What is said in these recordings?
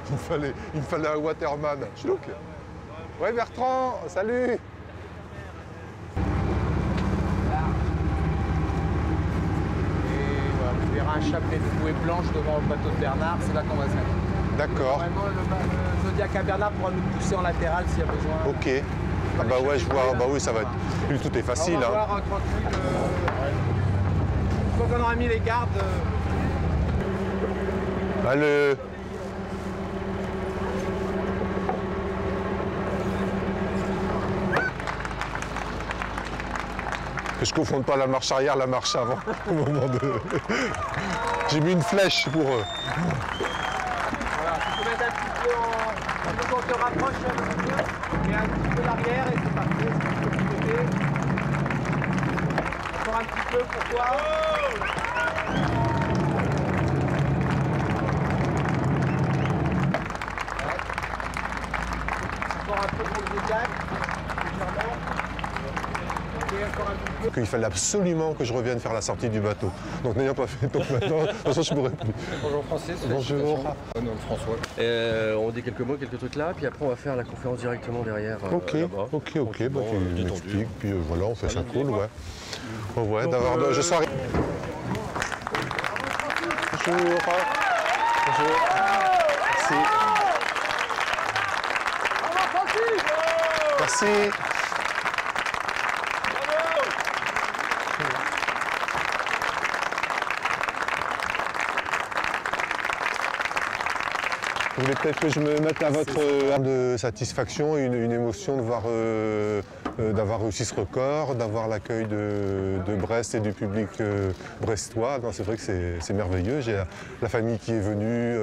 Il me fallait un waterman. Chlouk. Ouais, Bertrand, salut. On verra un chapelet de bouée blanche devant le bateau de Bernard, c'est là qu'on va se mettre. D'accord. Vraiment, le Zodiac à Bernard pourra nous pousser en latéral s'il y a besoin. Ok. Ah bah ouais, je vois. Bah oui, ça va être. Tout est facile. On va hein. voir tranquille. Une fois qu'on aura mis les gardes. Ah, que je ne confonde pas la marche arrière, la marche avant, au moment de... J'ai mis une flèche pour eux. Voilà, tu peux mettre un petit peu en... Un peu quand on te rapproche un petit peu, et un petit peu l'arrière, et c'est parti, c'est du côté. Encore un petit peu, pourquoi Encore un peu pour le Zodiac, légèrement. Il fallait absolument que je revienne faire la sortie du bateau. Donc n'ayant pas fait, donc maintenant, de toute façon, je pourrais plus. Bonjour Francis. Bonjour. François. On dit quelques mots, quelques trucs là, puis après on va faire la conférence directement derrière. Ok, ok, bah, tu m'expliques, puis voilà, on fait ça cool, ouais. Bon, ouais, d'avoir... Je sors... Bonjour. Bonjour. Merci. Merci. Vous voulez peut-être que je me mette à votre de satisfaction et une émotion de voir d'avoir réussi ce record, d'avoir l'accueil de Brest et du public brestois. C'est vrai que c'est merveilleux. J'ai la famille qui est venue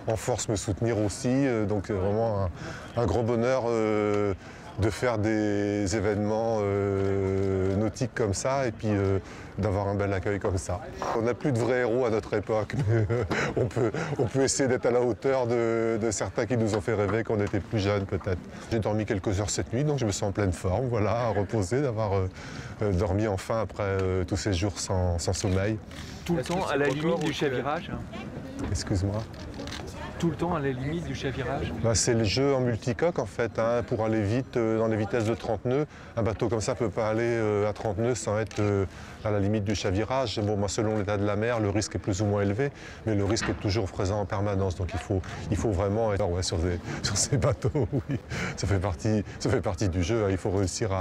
en force me soutenir aussi. Donc vraiment un grand bonheur de faire des événements nautiques comme ça et puis d'avoir un bel accueil comme ça. On n'a plus de vrais héros à notre époque, mais on peut essayer d'être à la hauteur de certains qui nous ont fait rêver quand on était plus jeunes peut-être. J'ai dormi quelques heures cette nuit, donc je me sens en pleine forme, voilà, reposé d'avoir dormi enfin après tous ces jours sans sommeil. Tout le temps à la limite du chavirage. Excuse-moi. Tout le temps à la limite du chavirage. Bah, c'est le jeu en multicoque en fait, hein, pour aller vite dans les vitesses de 30 nœuds. Un bateau comme ça ne peut pas aller à 30 nœuds sans être à la limite du chavirage. Bon, moi, selon l'état de la mer, le risque est plus ou moins élevé, mais le risque est toujours présent en permanence. Donc il faut vraiment être sur ces bateaux, oui. Ça fait partie du jeu, hein. Il faut réussir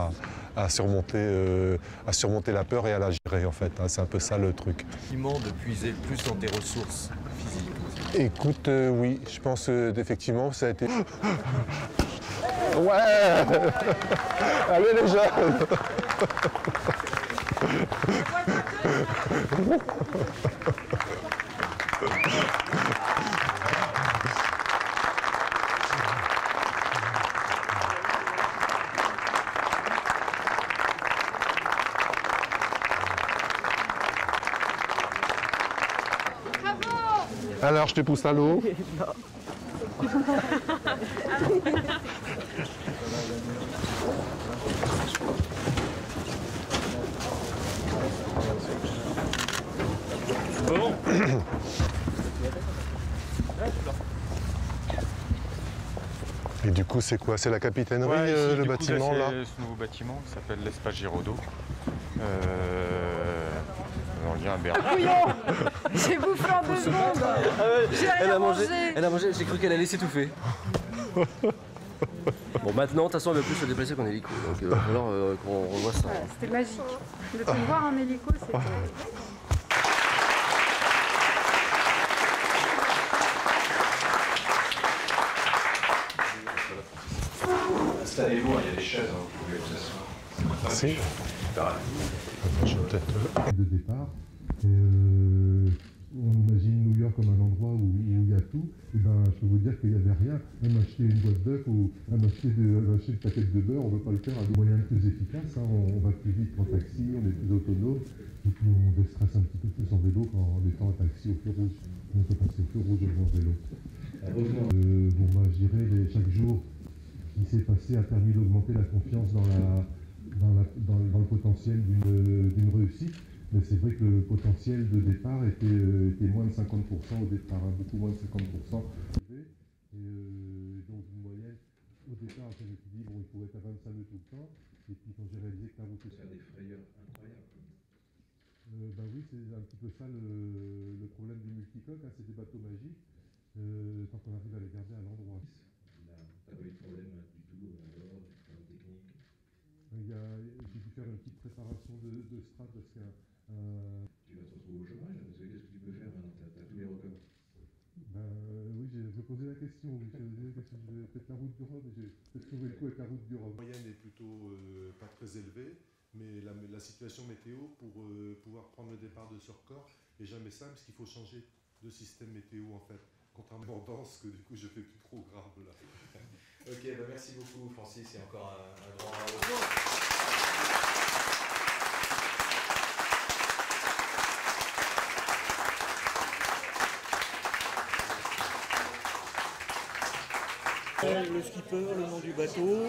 à surmonter la peur et à la gérer en fait, hein. C'est un peu ça le truc. De puiser plus dans tes ressources physiques. Écoute, oui, je pense effectivement ça a été... Ouais. Allez les jeunes. Alors, je te pousse à l'eau. Bon. Et du coup, c'est quoi? C'est la capitainerie, Ouais, le bâtiment là? C'est ce nouveau bâtiment qui s'appelle l'Espace Giraudot. On vient à Bernard. J'ai bouffé en 2 secondes. J'ai rien mangé. Elle a mangé, j'ai cru qu'elle allait s'étouffer. Bon, maintenant, de toute façon, elle ne veut plus se déplacer qu'en hélico. Donc, il va falloir qu'on revoie ça. Ouais, c'était magique. De te voir en hélico, c'était... Installez-vous, il y a des chaises, vous pouvez vous asseoir. Merci. Je vais peut-être... De départ. Et on imagine New York comme un endroit où il y a tout. Et ben, je peux vous dire qu'il n'y avait rien. Même acheter une boîte d'œufs ou même acheter une paquette de beurre, on ne veut pas le faire à des moyens plus efficaces. Hein. On va plus vite qu'en taxi, on est plus autonome. Et puis on déstresse un petit peu plus en vélo qu'en étant en taxi au feu rouge. On peut passer au feu rouge en vélo. Heureusement, bon, bah, je dirais, chaque jour qui s'est passé a permis d'augmenter la confiance dans le potentiel d'une réussite. Mais c'est vrai que le potentiel de départ était moins de 50% au départ, hein, beaucoup moins de 50%. départ, je me suis dit, bon, il faut être à 25 nœuds tout le temps. Et puis quand j'ai réalisé que la route était... Ça a des frayeurs incroyables. Ben oui, c'est un petit peu ça le problème du multicoque, hein, c'est des bateaux magiques, tant qu'on arrive à les garder à l'endroit. Là, t'as pas eu de problème du tout, alors, des problèmes techniques. J'ai dû faire une petite préparation de strat parce qu'un... Tu vas te retrouver au chômage, parce que qu'est-ce que tu peux faire maintenant? T'as tous les records. Oui, je posais la question. Oui, je me disais, je vais peut-être la route du Rhum, j'ai peut-être trouvé le coup avec la route du Rhum. La moyenne est plutôt pas très élevée, mais la situation météo pour pouvoir prendre le départ de ce record est jamais simple, parce qu'il faut changer de système météo en fait. Contrairement aux danses, que du coup je fais plus trop grave là. Ok, bah merci beaucoup Francis et encore un grand bravo. Le skipper, le nom du bateau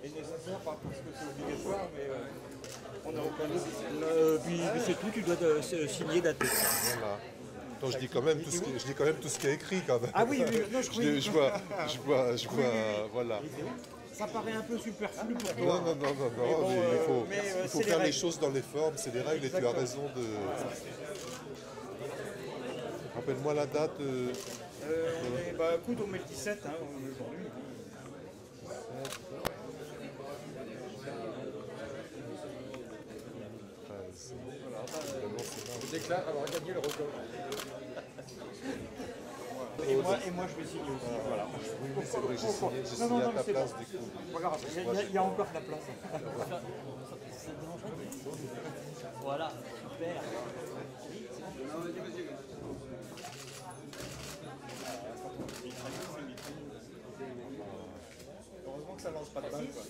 est nécessaire, pas parce que c'est obligatoire, mais on n'a aucun doute. Puis c'est tout, tu dois signer, dater. Voilà. Donc je dis quand même tout ce qui est écrit quand même. Ah oui, non, je croyais. Je vois, voilà. Ça paraît un peu superflu pour toi. Non, bon, il faut faire les choses dans les formes, c'est les règles. Exactement. Et tu as raison de... Rappelle-moi la date. Écoute, on met le 17, hein, aujourd'hui. Je déclare avoir gagné le record. Et moi je vais signer aussi. Voilà. Oui, c'est vrai, j'ai signé à ta place du coup. Pas grave, il y a encore de la place. Voilà, super. Heureusement que ça lance pas de balle, quoi.